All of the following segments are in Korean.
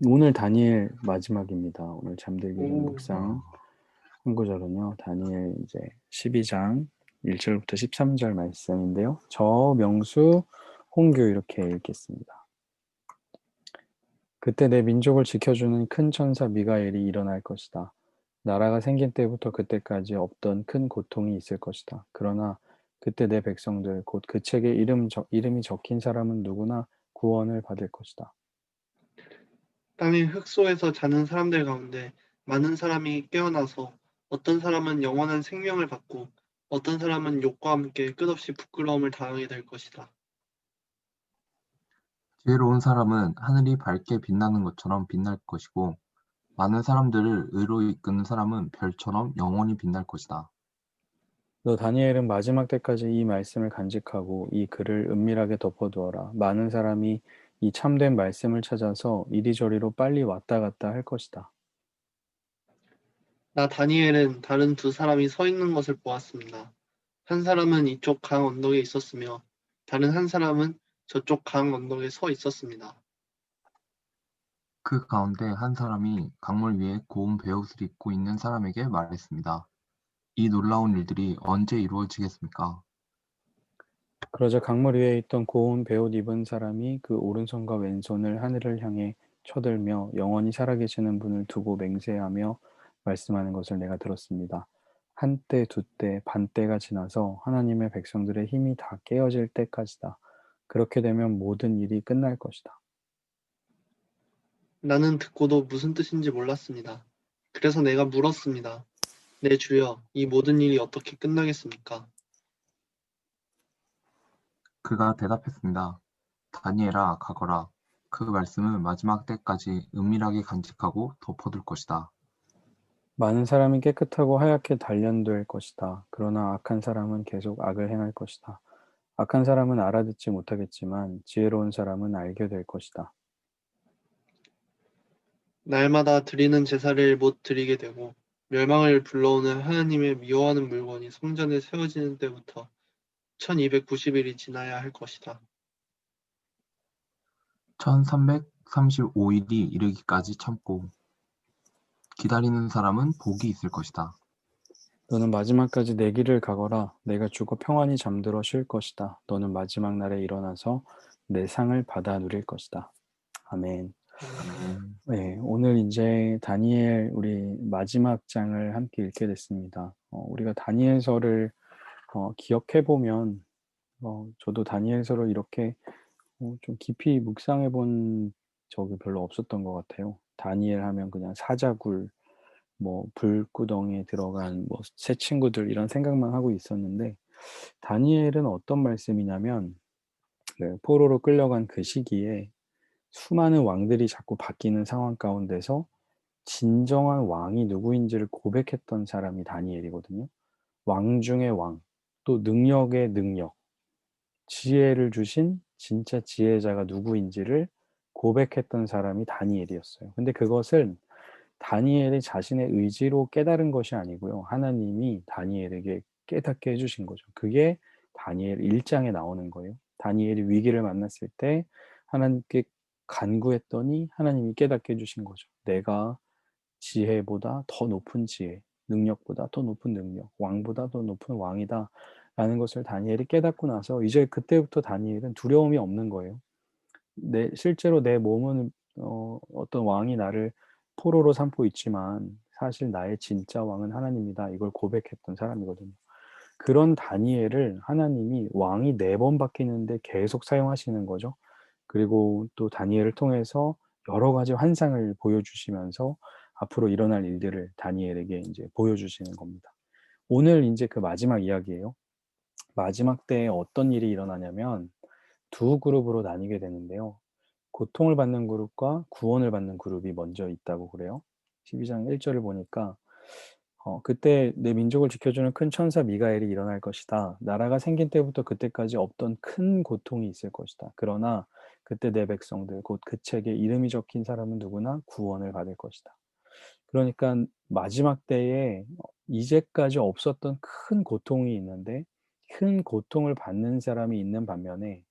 오늘 다니엘 마지막입니다. 오늘 잠들기 전 오, 묵상 선구절은요. 다니엘 이제 12장 1절부터 13절 말씀인데요. 저 명수 홍교 이렇게 읽겠습니다. 그때 내 민족을 지켜주는 큰 천사 미가엘이 일어날 것이다. 나라가 생긴 때부터 그때까지 없던 큰 고통이 있을 것이다. 그러나 그때 내 백성들 곧 그 책에 이름이 적힌 사람은 누구나 구원을 받을 것이다. 땅의 흙속에서 자는 사람들 가운데 많은 사람이 깨어나서 어떤 사람은 영원한 생명을 받고 어떤 사람은 욕과 함께 끝없이 부끄러움을 당하게 될 것이다. 지혜로운 사람은 하늘이 밝게 빛나는 것처럼 빛날 것이고, 많은 사람들을 의로 이끄는 사람은 별처럼 영원히 빛날 것이다. 너 다니엘은 마지막 때까지 이 말씀을 간직하고 이 글을 은밀하게 덮어두어라. 많은 사람이 이 참된 말씀을 찾아서 이리저리로 빨리 왔다 갔다 할 것이다. 나 다니엘은 다른 두 사람이 서 있는 것을 보았습니다. 한 사람은 이쪽 강 언덕에 있었으며 다른 한 사람은 저쪽 강 언덕에 서 있었습니다. 그 가운데 한 사람이 강물 위에 고운 베옷을 입고 있는 사람에게 말했습니다. 이 놀라운 일들이 언제 이루어지겠습니까? 그러자 강물 위에 있던 고운 베옷 입은 사람이 그 오른손과 왼손을 하늘을 향해 쳐들며 영원히 살아계시는 분을 두고 맹세하며 말씀하는 것을 내가 들었습니다. 한때, 두때, 반때가 지나서 하나님의 백성들의 힘이 다 깨어질 때까지다. 그렇게 되면 모든 일이 끝날 것이다. 나는 듣고도 무슨 뜻인지 몰랐습니다. 그래서 내가 물었습니다. 내 주여, 이 모든 일이 어떻게 끝나겠습니까? 그가 대답했습니다. 다니엘아, 가거라. 그 말씀은 마지막 때까지 은밀하게 간직하고 덮어둘 것이다. 많은 사람이 깨끗하고 하얗게 단련될 것이다. 그러나 악한 사람은 계속 악을 행할 것이다. 악한 사람은 알아듣지 못하겠지만 지혜로운 사람은 알게 될 것이다. 날마다 드리는 제사를 못 드리게 되고 멸망을 불러오는 하나님의 미워하는 물건이 성전에 세워지는 때부터 1290일이 지나야 할 것이다. 1335일이 이르기까지 참고 기다리는 사람은 복이 있을 것이다. 너는 마지막까지 내 길을 가거라. 내가 죽어 평안히 잠들어 쉴 것이다. 너는 마지막 날에 일어나서 내 상을 받아 누릴 것이다. 아멘. 아멘. 아멘. 네, 오늘 이제 다니엘 우리 마지막 장을 함께 읽게 됐습니다. 우리가 다니엘서를 기억해 보면 저도 다니엘서를 이렇게 좀 깊이 묵상해 본 적이 별로 없었던 것 같아요. 다니엘 하면 그냥 사자굴, 뭐 불구덩이에 들어간 뭐 새 친구들 이런 생각만 하고 있었는데 다니엘은 어떤 말씀이냐면 그 포로로 끌려간 그 시기에 수많은 왕들이 자꾸 바뀌는 상황 가운데서 진정한 왕이 누구인지를 고백했던 사람이 다니엘이거든요. 왕 중의 왕, 또 능력의 능력, 지혜를 주신 진짜 지혜자가 누구인지를 고백했던 사람이 다니엘이었어요. 근데 그것은 다니엘이 자신의 의지로 깨달은 것이 아니고요. 하나님이 다니엘에게 깨닫게 해주신 거죠. 그게 다니엘 1장에 나오는 거예요. 다니엘이 위기를 만났을 때 하나님께 간구했더니 하나님이 깨닫게 해주신 거죠. 내가 지혜보다 더 높은 지혜, 능력보다 더 높은 능력, 왕보다 더 높은 왕이다. 라는 것을 다니엘이 깨닫고 나서 이제 그때부터 다니엘은 두려움이 없는 거예요. 실제로 내 몸은 어떤 왕이 나를 포로로 삼고 있지만 사실 나의 진짜 왕은 하나님이다. 이걸 고백했던 사람이거든요. 그런 다니엘을 하나님이 왕이 4번 바뀌는데 계속 사용하시는 거죠. 그리고 또 다니엘을 통해서 여러 가지 환상을 보여주시면서 앞으로 일어날 일들을 다니엘에게 이제 보여주시는 겁니다. 오늘 이제 그 마지막 이야기예요. 마지막 때에 어떤 일이 일어나냐면 두 그룹으로 나뉘게 되는데요. 고통을 받는 그룹과 구원을 받는 그룹이 먼저 있다고 그래요. 12장 1절을 보니까 그때 내 민족을 지켜주는 큰 천사 미가엘이 일어날 것이다. 나라가 생긴 때부터 그때까지 없던 큰 고통이 있을 것이다. 그러나 그때 내 백성들 곧 그 책에 이름이 적힌 사람은 누구나 구원을 받을 것이다. 그러니까 마지막 때에 이제까지 없었던 큰 고통이 있는데 큰 고통을 받는 사람이 있는 반면에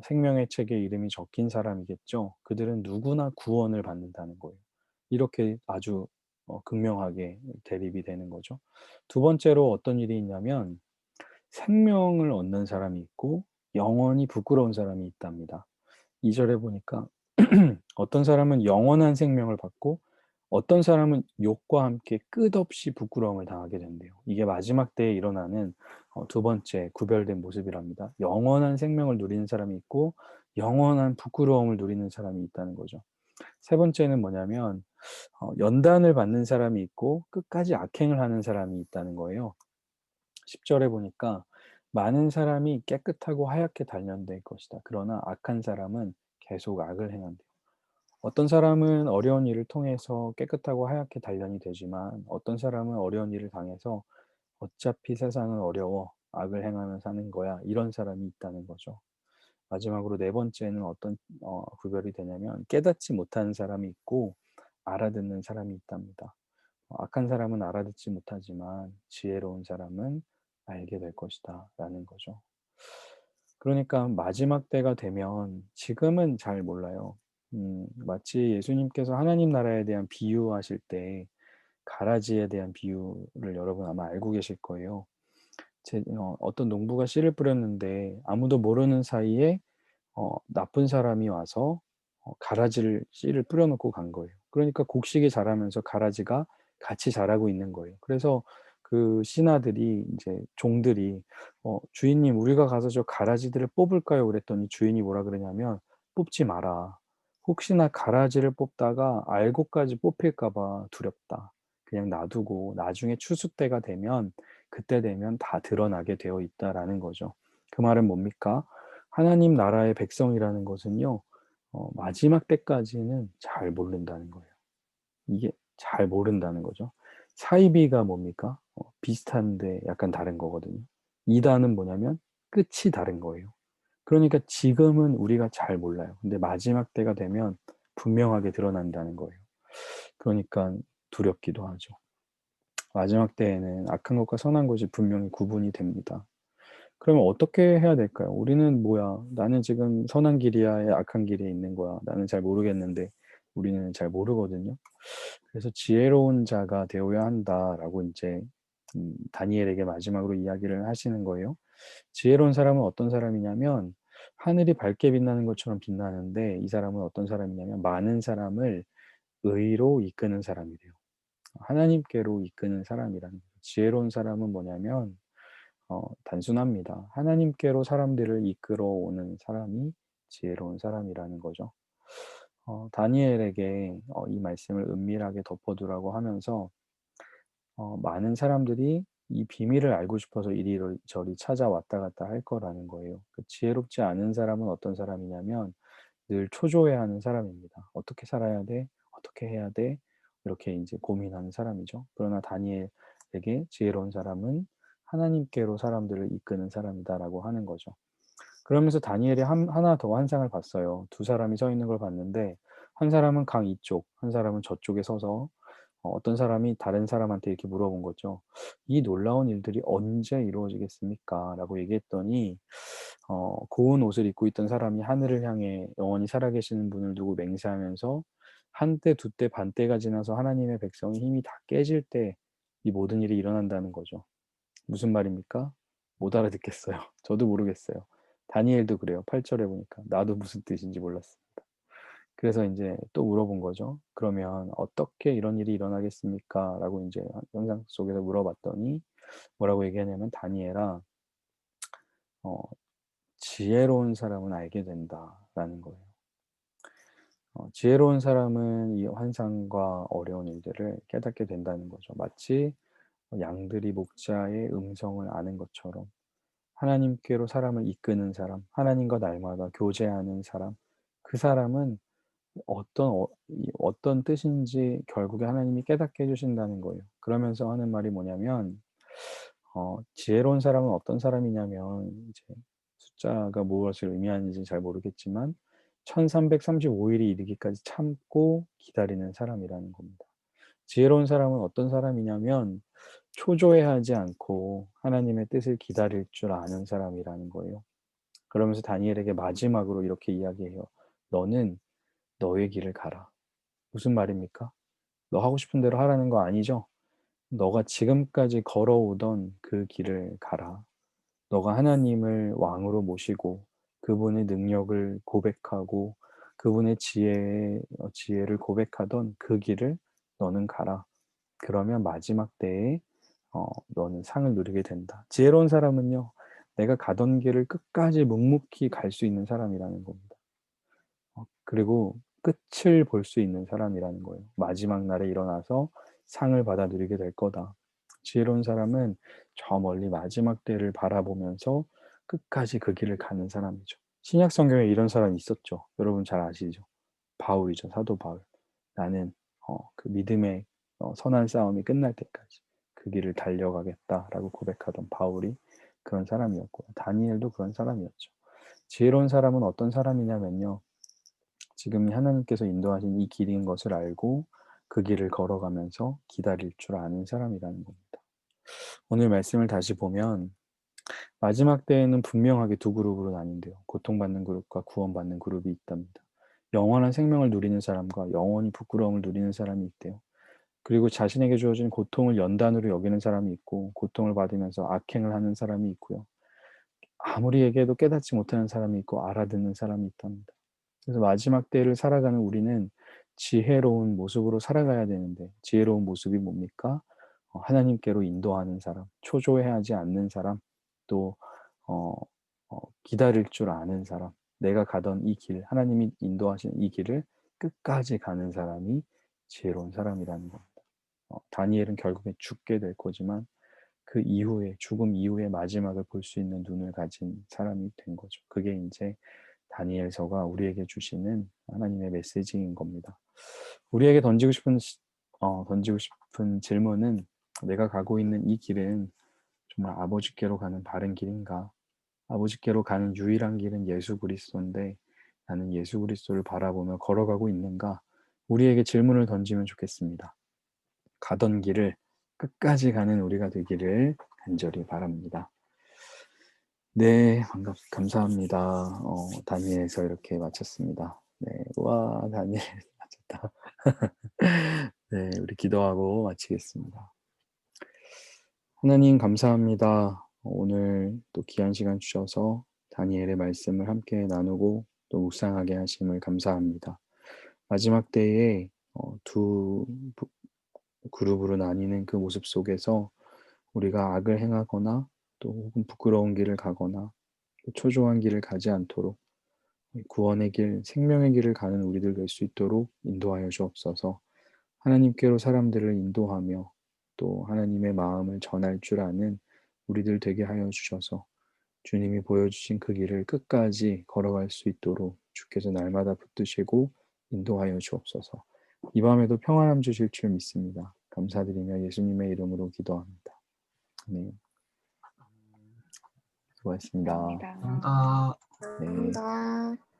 생명의 책에 이름이 적힌 사람이겠죠. 그들은 누구나 구원을 받는다는 거예요. 이렇게 아주 극명하게 대립이 되는 거죠. 두 번째로 어떤 일이 있냐면 생명을 얻는 사람이 있고 영원히 부끄러운 사람이 있답니다. 2절에 보니까 어떤 사람은 영원한 생명을 받고 어떤 사람은 욕과 함께 끝없이 부끄러움을 당하게 된대요. 이게 마지막 때에 일어나는 두 번째 구별된 모습이랍니다. 영원한 생명을 누리는 사람이 있고 영원한 부끄러움을 누리는 사람이 있다는 거죠. 세 번째는 뭐냐면 연단을 받는 사람이 있고 끝까지 악행을 하는 사람이 있다는 거예요. 10절에 보니까 많은 사람이 깨끗하고 하얗게 단련될 것이다. 그러나 악한 사람은 계속 악을 행한다. 어떤 사람은 어려운 일을 통해서 깨끗하고 하얗게 단련이 되지만 어떤 사람은 어려운 일을 당해서 어차피 세상은 어려워 악을 행하며 사는 거야 이런 사람이 있다는 거죠. 마지막으로 네 번째는 어떤 구별이 되냐면 깨닫지 못하는 사람이 있고 알아듣는 사람이 있답니다. 악한 사람은 알아듣지 못하지만 지혜로운 사람은 알게 될 것이다 라는 거죠. 그러니까 마지막 때가 되면 지금은 잘 몰라요. 마치 예수님께서 하나님 나라에 대한 비유하실 때 가라지에 대한 비유를 여러분 아마 알고 계실 거예요. 어떤 농부가 씨를 뿌렸는데 아무도 모르는 사이에 나쁜 사람이 와서 가라지를 씨를 뿌려놓고 간 거예요. 그러니까 곡식이 자라면서 가라지가 같이 자라고 있는 거예요. 그래서 그 신하들이 이제 종들이 주인님 우리가 가서 저 가라지들을 뽑을까요? 그랬더니 주인이 뭐라 그러냐면 뽑지 마라. 혹시나 가라지를 뽑다가 알고까지 뽑힐까 봐 두렵다. 그냥 놔두고 나중에 추수 때가 되면 그때 되면 다 드러나게 되어 있다라는 거죠. 그 말은 뭡니까? 하나님 나라의 백성이라는 것은요, 마지막 때까지는 잘 모른다는 거예요. 이게 잘 모른다는 거죠. 사이비가 뭡니까? 비슷한데 약간 다른 거거든요. 이다는 뭐냐면 끝이 다른 거예요. 그러니까 지금은 우리가 잘 몰라요. 근데 마지막 때가 되면 분명하게 드러난다는 거예요. 그러니까 두렵기도 하죠. 마지막 때에는 악한 것과 선한 것이 분명히 구분이 됩니다. 그러면 어떻게 해야 될까요? 우리는 뭐야? 나는 지금 선한 길이야, 악한 길에 있는 거야. 나는 잘 모르겠는데 우리는 잘 모르거든요. 그래서 지혜로운 자가 되어야 한다라고 이제 다니엘에게 마지막으로 이야기를 하시는 거예요. 지혜로운 사람은 어떤 사람이냐면 하늘이 밝게 빛나는 것처럼 빛나는데 이 사람은 어떤 사람이냐면 많은 사람을 의로 이끄는 사람이래요. 하나님께로 이끄는 사람이라는 거예요. 지혜로운 사람은 뭐냐면 단순합니다. 하나님께로 사람들을 이끌어 오는 사람이 지혜로운 사람이라는 거죠. 다니엘에게 이 말씀을 은밀하게 덮어두라고 하면서 많은 사람들이 이 비밀을 알고 싶어서 이리저리 찾아왔다 갔다 할 거라는 거예요. 그 지혜롭지 않은 사람은 어떤 사람이냐면 늘 초조해하는 사람입니다. 어떻게 살아야 돼? 어떻게 해야 돼? 이렇게 이제 고민하는 사람이죠. 그러나 다니엘에게 지혜로운 사람은 하나님께로 사람들을 이끄는 사람이다라고 하는 거죠. 그러면서 다니엘이 하나 더 환상을 봤어요. 두 사람이 서 있는 걸 봤는데 한 사람은 강 이쪽, 한 사람은 저쪽에 서서 어떤 사람이 다른 사람한테 이렇게 물어본 거죠. 이 놀라운 일들이 언제 이루어지겠습니까? 라고 얘기했더니 고운 옷을 입고 있던 사람이 하늘을 향해 영원히 살아계시는 분을 두고 맹세하면서 한때, 두때, 반때가 지나서 하나님의 백성의 힘이 다 깨질 때 이 모든 일이 일어난다는 거죠. 무슨 말입니까? 못 알아듣겠어요. 저도 모르겠어요. 다니엘도 그래요. 8절에 보니까 나도 무슨 뜻인지 몰랐습니다. 그래서 이제 또 물어본 거죠. 그러면 어떻게 이런 일이 일어나겠습니까? 라고 이제 영상 속에서 물어봤더니 뭐라고 얘기하냐면 다니엘아, 어, 지혜로운 사람은 알게 된다라는 거예요. 지혜로운 사람은 이 환상과 어려운 일들을 깨닫게 된다는 거죠. 마치 양들이 목자의 음성을 아는 것처럼 하나님께로 사람을 이끄는 사람, 하나님과 날마다 교제하는 사람, 그 사람은 어떤 뜻인지 결국에 하나님이 깨닫게 해주신다는 거예요. 그러면서 하는 말이 뭐냐면, 지혜로운 사람은 어떤 사람이냐면, 이제 숫자가 무엇을 의미하는지 잘 모르겠지만, 1335일이 이르기까지 참고 기다리는 사람이라는 겁니다. 지혜로운 사람은 어떤 사람이냐면, 초조해하지 않고 하나님의 뜻을 기다릴 줄 아는 사람이라는 거예요. 그러면서 다니엘에게 마지막으로 이렇게 이야기해요. 너는 너의 길을 가라. 무슨 말입니까? 너 하고 싶은 대로 하라는 거 아니죠? 너가 지금까지 걸어오던 그 길을 가라. 너가 하나님을 왕으로 모시고 그분의 능력을 고백하고 그분의 지혜를 고백하던 그 길을 너는 가라. 그러면 마지막 때에 너는 상을 누리게 된다. 지혜로운 사람은요, 내가 가던 길을 끝까지 묵묵히 갈 수 있는 사람이라는 겁니다. 그리고 끝을 볼 수 있는 사람이라는 거예요. 마지막 날에 일어나서 상을 받아 누리게 될 거다. 지혜로운 사람은 저 멀리 마지막 때를 바라보면서 끝까지 그 길을 가는 사람이죠. 신약 성경에 이런 사람이 있었죠. 여러분 잘 아시죠? 바울이죠. 사도 바울. 나는 그 믿음의 선한 싸움이 끝날 때까지 그 길을 달려가겠다라고 고백하던 바울이 그런 사람이었고요. 다니엘도 그런 사람이었죠. 지혜로운 사람은 어떤 사람이냐면요. 지금 하나님께서 인도하신 이 길인 것을 알고 그 길을 걸어가면서 기다릴 줄 아는 사람이라는 겁니다. 오늘 말씀을 다시 보면 마지막 때에는 분명하게 두 그룹으로 나뉜대요. 고통받는 그룹과 구원받는 그룹이 있답니다. 영원한 생명을 누리는 사람과 영원히 부끄러움을 누리는 사람이 있대요. 그리고 자신에게 주어진 고통을 연단으로 여기는 사람이 있고 고통을 받으면서 악행을 하는 사람이 있고요. 아무리 얘기해도 깨닫지 못하는 사람이 있고 알아듣는 사람이 있답니다. 그래서 마지막 때를 살아가는 우리는 지혜로운 모습으로 살아가야 되는데 지혜로운 모습이 뭡니까? 하나님께로 인도하는 사람, 초조해하지 않는 사람, 또 어, 기다릴 줄 아는 사람, 내가 가던 이 길, 하나님이 인도하시는 이 길을 끝까지 가는 사람이 지혜로운 사람이라는 겁니다. 다니엘은 결국에 죽게 될 거지만 그 이후에 죽음 이후의 마지막을 볼 수 있는 눈을 가진 사람이 된 거죠. 그게 이제 다니엘서가 우리에게 주시는 하나님의 메시지인 겁니다. 우리에게 던지고 싶은 질문은 내가 가고 있는 이 길은 정말 아버지께로 가는 바른 길인가? 아버지께로 가는 유일한 길은 예수 그리스도인데 나는 예수 그리스도를 바라보며 걸어가고 있는가? 우리에게 질문을 던지면 좋겠습니다. 가던 길을 끝까지 가는 우리가 되기를 간절히 바랍니다. 네, 감사합니다. 다니엘서 이렇게 마쳤습니다. 네, 와, 다니엘 마쳤다. 네, 우리 기도하고 마치겠습니다. 하나님 감사합니다. 오늘 또 귀한 시간 주셔서 다니엘의 말씀을 함께 나누고 또 묵상하게 하심을 감사합니다. 마지막 때에 두 그룹으로 나뉘는 그 모습 속에서 우리가 악을 행하거나 또 혹은 부끄러운 길을 가거나 또 초조한 길을 가지 않도록 구원의 길, 생명의 길을 가는 우리들 될 수 있도록 인도하여 주옵소서. 하나님께로 사람들을 인도하며 또 하나님의 마음을 전할 줄 아는 우리들 되게 하여 주셔서 주님이 보여주신 그 길을 끝까지 걸어갈 수 있도록 주께서 날마다 붙드시고 인도하여 주옵소서. 이 밤에도 평안함 주실 줄 믿습니다. 감사드리며 예수님의 이름으로 기도합니다. 네, 수고하셨습니다. 감사합니다. 감사합니다. 네. 감사합니다.